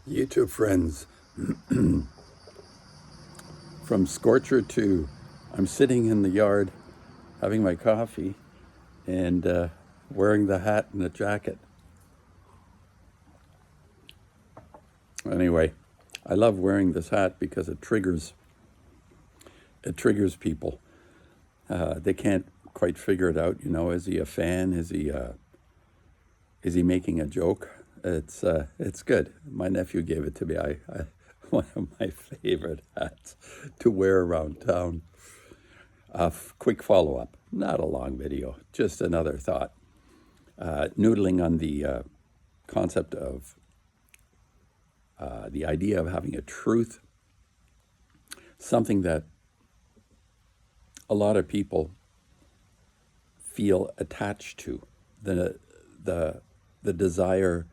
YouTube friends, from Scorcher to I'm sitting in the yard having my coffee and wearing the hat and the jacket. Anyway, I love wearing this hat because it triggers people. They can't quite figure it out. You know, is he a fan? Is he making a joke? It's good. My nephew gave it to me. I one of my favorite hats to wear around town. Quick follow up, not a long video, just another thought. Noodling on the concept of the idea of having a truth, something that a lot of people feel attached to, the desire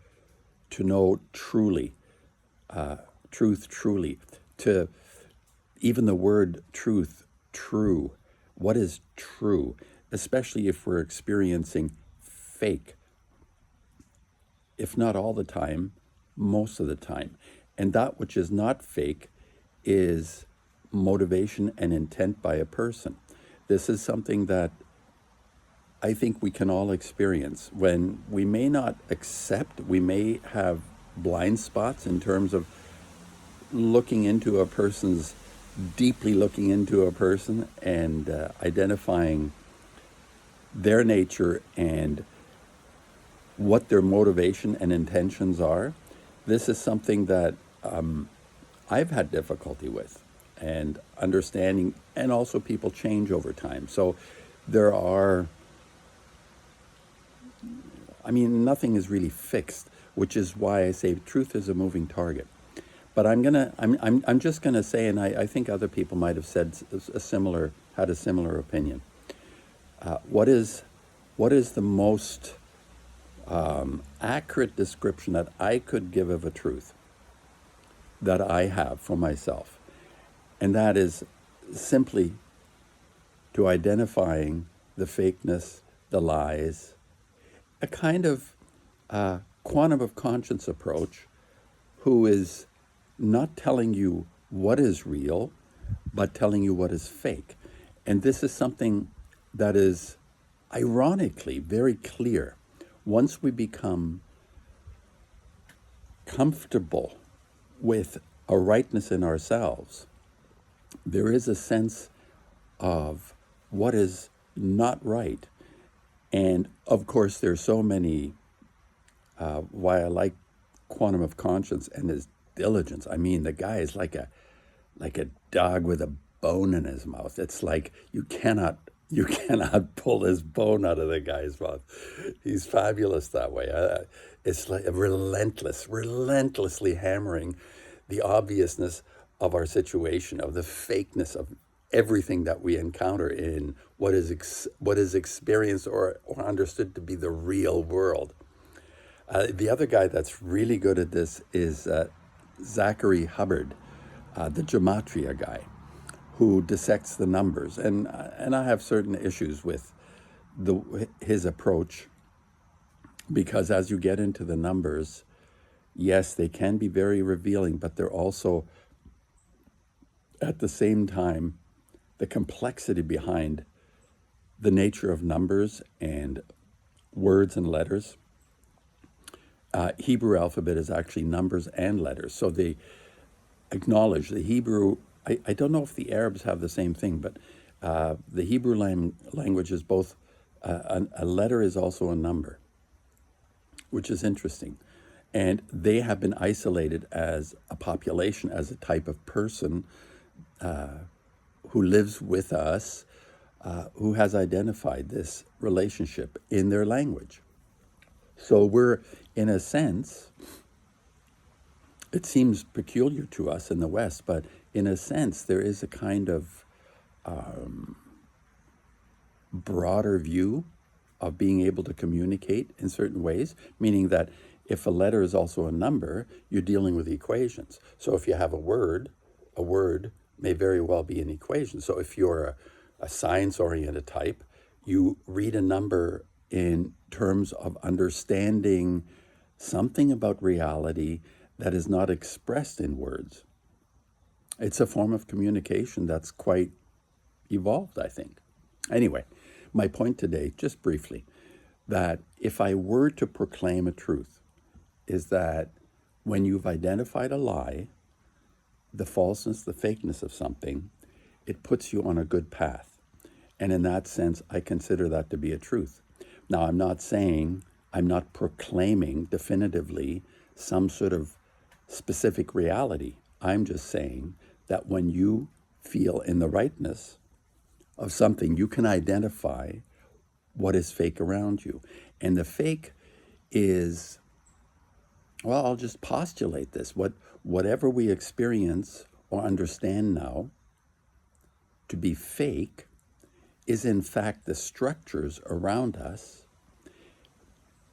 to know truly, truth truly, to even the word truth, true. What is true? Especially if we're experiencing fake, if not all the time, most of the time. And that which is not fake is motivation and intent by a person. This is something that I think we can all experience when we may not accept, we may have blind spots in terms of deeply looking into a person and identifying their nature and what their motivation and intentions are. This is something that I've had difficulty with and understanding, and also people change over time. So nothing is really fixed, which is why I say truth is a moving target. But I'm just gonna say, and I think other people might have had a similar opinion. What is the most accurate description that I could give of a truth that I have for myself? And that is simply to identifying the fakeness, the lies, a kind of quantum of conscience approach, who is not telling you what is real, but telling you what is fake. And this is something that is ironically very clear. Once we become comfortable with a rightness in ourselves, there is a sense of what is not right. And of course, there's so many, why I like quantum of conscience and his diligence. I mean, the guy is like a dog with a bone in his mouth. It's like you cannot pull this bone out of the guy's mouth. He's fabulous that way. It's like relentlessly hammering the obviousness of our situation, of the fakeness of everything that we encounter in what is experienced or understood to be the real world. The other guy that's really good at this is Zachary Hubbard, the gematria guy, who dissects the numbers. And I have certain issues with his approach, because as you get into the numbers, yes, they can be very revealing, but they're also, at the same time, the complexity behind the nature of numbers and words and letters. Hebrew alphabet is actually numbers and letters. So they acknowledge the Hebrew. I don't know if the Arabs have the same thing, but the Hebrew language is both, a letter is also a number, which is interesting. And they have been isolated as a population, as a type of person who lives with us, who has identified this relationship in their language. So we're, in a sense, it seems peculiar to us in the West, but in a sense, there is a kind of broader view of being able to communicate in certain ways, meaning that if a letter is also a number, you're dealing with equations. So if you have a word may very well be an equation. So if you're a science-oriented type, you read a number in terms of understanding something about reality that is not expressed in words. It's a form of communication that's quite evolved, I think. Anyway, my point today, just briefly, that if I were to proclaim a truth, is that when you've identified a lie, the falseness, the fakeness of something, it puts you on a good path. And in that sense, I consider that to be a truth. Now, I'm not proclaiming definitively some sort of specific reality. I'm just saying that when you feel in the rightness of something, you can identify what is fake around you. And the fake is, well, I'll just postulate this. Whatever we experience or understand now to be fake is in fact the structures around us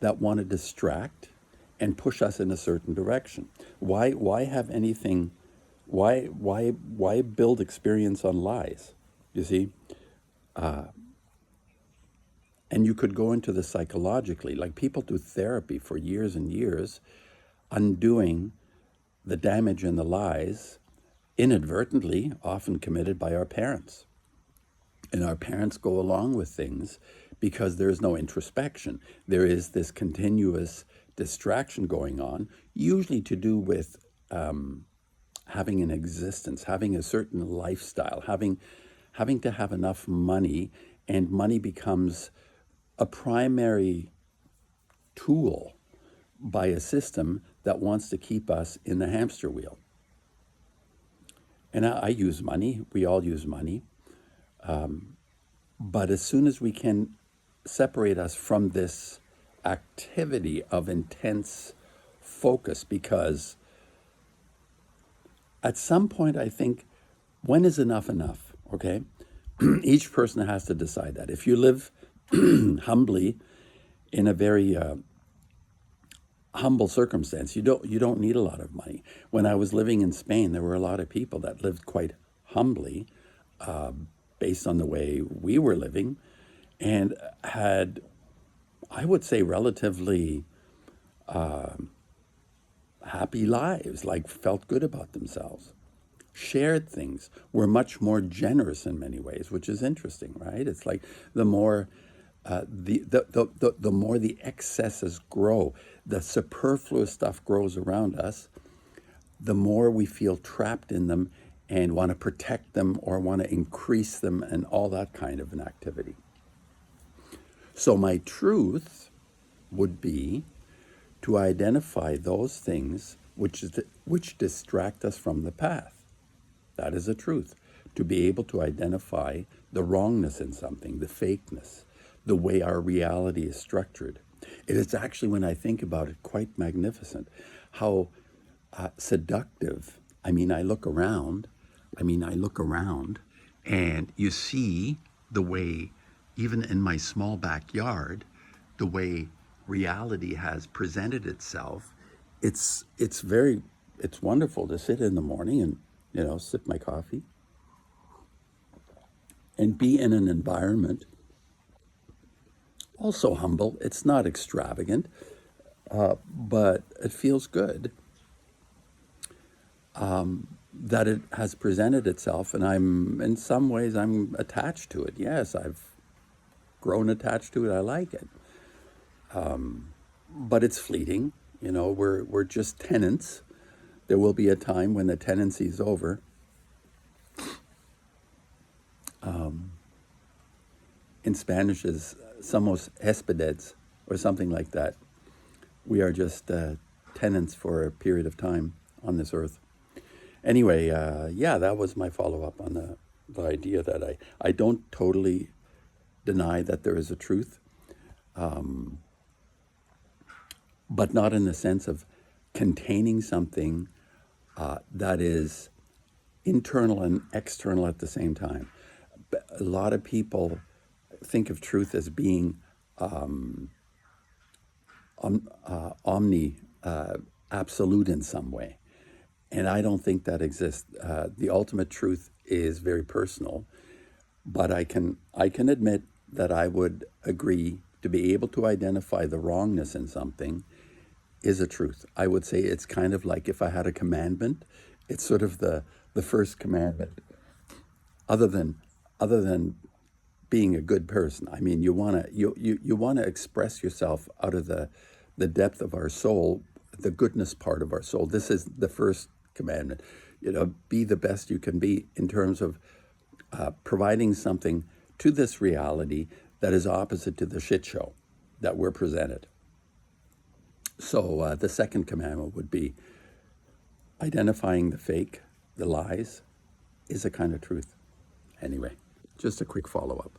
that want to distract and push us in a certain direction. Why have anything, why build experience on lies? You see? And you could go into the psychologically, like people do therapy for years and years, undoing the damage and the lies inadvertently, often committed by our parents. And our parents go along with things because there's no introspection. There is this continuous distraction going on, usually to do with having an existence, having a certain lifestyle, having to have enough money, and money becomes a primary tool by a system that wants to keep us in the hamster wheel. And I use money, we all use money, but as soon as we can separate us from this activity of intense focus, because at some point I think, when is enough enough, okay? Each person has to decide that. If you live humbly in a very humble circumstance, you don't need a lot of money. When I was living in Spain, there were a lot of people that lived quite humbly, based on the way we were living, and had, I would say, relatively happy lives, like felt good about themselves, shared things, were much more generous in many ways, which is interesting, right? It's like the more the more the excesses grow, the superfluous stuff grows around us, the more we feel trapped in them and want to protect them or want to increase them and all that kind of an activity. So my truth would be to identify those things which distract us from the path. That is a truth. To be able to identify the wrongness in something, the fakeness, the way our reality is structured. It is actually, when I think about it, quite magnificent how seductive. I look around and you see the way, even in my small backyard, the way reality has presented itself. It's wonderful to sit in the morning and, sip my coffee and be in an environment, also humble. It's not extravagant, but it feels good that it has presented itself, and in some ways, I'm attached to it. Yes, I've grown attached to it. I like it. But it's fleeting. We're just tenants. There will be a time when the tenancy is over. In Spanish is somos héspedes, or something like that. We are just tenants for a period of time on this earth. Anyway, that was my follow-up on the idea that I don't totally deny that there is a truth, but not in the sense of containing something that is internal and external at the same time. A lot of people think of truth as being absolute in some way. And I don't think that exists. The ultimate truth is very personal, but I can admit that I would agree to be able to identify the wrongness in something is a truth. I would say it's kind of like if I had a commandment, it's sort of the first commandment. Other than other than being a good person, I mean, you want to express yourself out of the depth of our soul, the goodness part of our soul. This is the first commandment. Be the best you can be in terms of providing something to this reality that is opposite to the shit show that we're presented. So the second commandment would be identifying the fake, the lies, is a kind of truth. Anyway, just a quick follow-up.